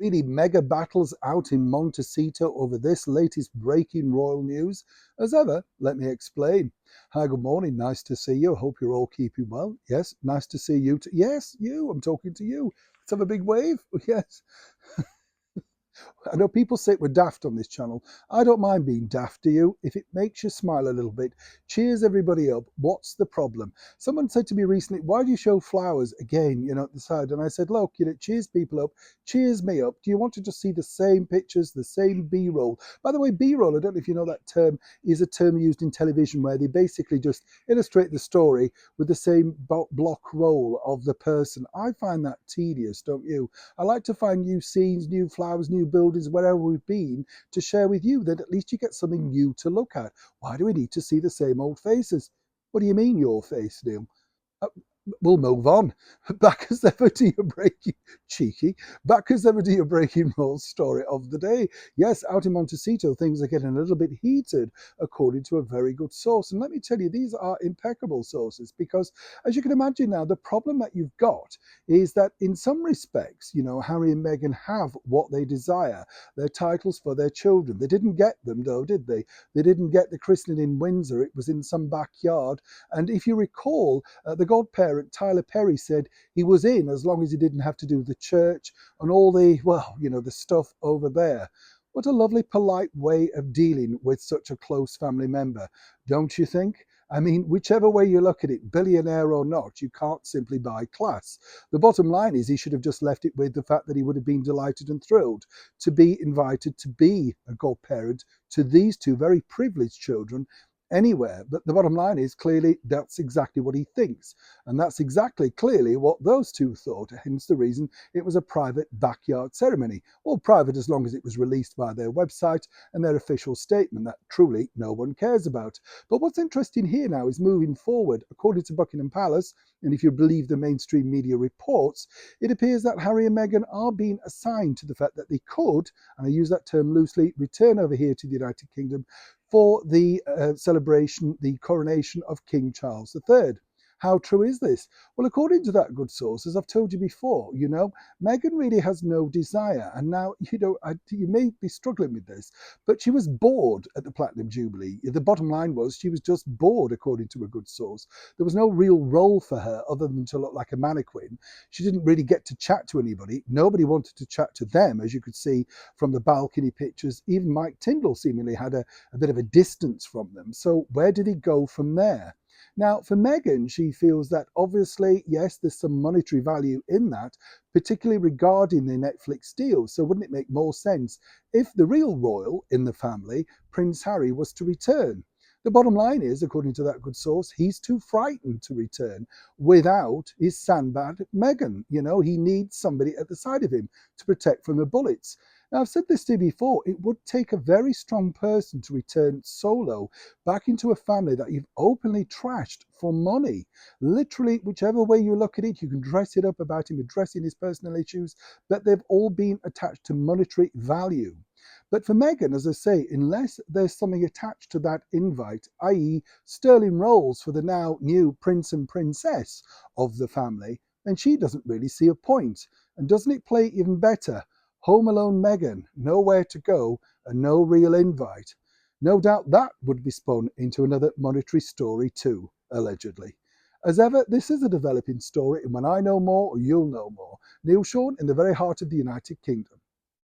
Really mega battles out in Montecito over this latest breaking royal news? As ever, let me explain. Hi, good morning. Nice to see you. Hope you're all keeping well. Yes, nice to see you. Yes, you. I'm talking to you. Let's have a big wave. Yes. I know people say we're daft on this channel. I don't mind being daft, do you? If it makes you smile a little bit, cheers everybody up. What's the problem? Someone said to me recently, why do you show flowers again, at the side? And I said, look, cheers people up, cheers me up. Do you want to just see the same pictures, the same B-roll? By the way, B-roll, I don't know if you know that term, is a term used in television where they basically just illustrate the story with the same block roll of the person. I find that tedious, don't you? I like to find new scenes, new flowers, new buildings, wherever we've been, to share with you. Then at least you get something new to look at. Why do we need to see the same old faces? What do you mean, your face, Neil? Uh, we'll move on. Back as ever to your breaking cheeky. Back as ever to your breaking roll story of the day. Yes, out in Montecito, things are getting a little bit heated, according to a very good source. And let me tell you, these are impeccable sources because, as you can imagine now, the problem that you've got is that in some respects, Harry and Meghan have what they desire, their titles for their children. They didn't get them, though, did they? They didn't get the christening in Windsor. It was in some backyard. And if you recall, the godparent, Tyler Perry, said he was in as long as he didn't have to do the church and all the, the stuff over there. What a lovely, polite way of dealing with such a close family member, don't you think? I mean, whichever way you look at it, billionaire or not, you can't simply buy class. The bottom line is he should have just left it with the fact that he would have been delighted and thrilled to be invited to be a godparent to these two very privileged children anywhere. But the bottom line is clearly that's exactly what he thinks. And that's exactly clearly what those two thought, hence the reason it was a private backyard ceremony. Or private as long as it was released via their website and their official statement that truly no one cares about. But what's interesting here now is moving forward, according to Buckingham Palace, and if you believe the mainstream media reports, it appears that Harry and Meghan are being assigned to the fact that they could, and I use that term loosely, return over here to the United Kingdom for the celebration, the coronation of King Charles III. How true is this? Well, according to that good source, as I've told you before, Meghan really has no desire. And now, you may be struggling with this, but she was bored at the Platinum Jubilee. The bottom line was she was just bored, according to a good source. There was no real role for her other than to look like a mannequin. She didn't really get to chat to anybody. Nobody wanted to chat to them, as you could see from the balcony pictures. Even Mike Tyndall seemingly had a bit of a distance from them. So where did he go from there? Now, for Meghan, she feels that obviously, yes, there's some monetary value in that, particularly regarding the Netflix deal. So wouldn't it make more sense if the real royal in the family, Prince Harry, was to return? The bottom line is, according to that good source, he's too frightened to return without his sandbag Meghan. He needs somebody at the side of him to protect from the bullets. Now, I've said this to you before, it would take a very strong person to return solo back into a family that you've openly trashed for money. Literally, whichever way you look at it, you can dress it up about him, addressing his personal issues, but they've all been attached to monetary value. But for Meghan, as I say, unless there's something attached to that invite, i.e. sterling rolls for the now new prince and princess of the family, then she doesn't really see a point. And doesn't it play even better? Home alone Meghan, nowhere to go, and no real invite. No doubt that would be spun into another monetary story too, allegedly. As ever, this is a developing story, and when I know more, you'll know more. Neil Sean in the very heart of the United Kingdom.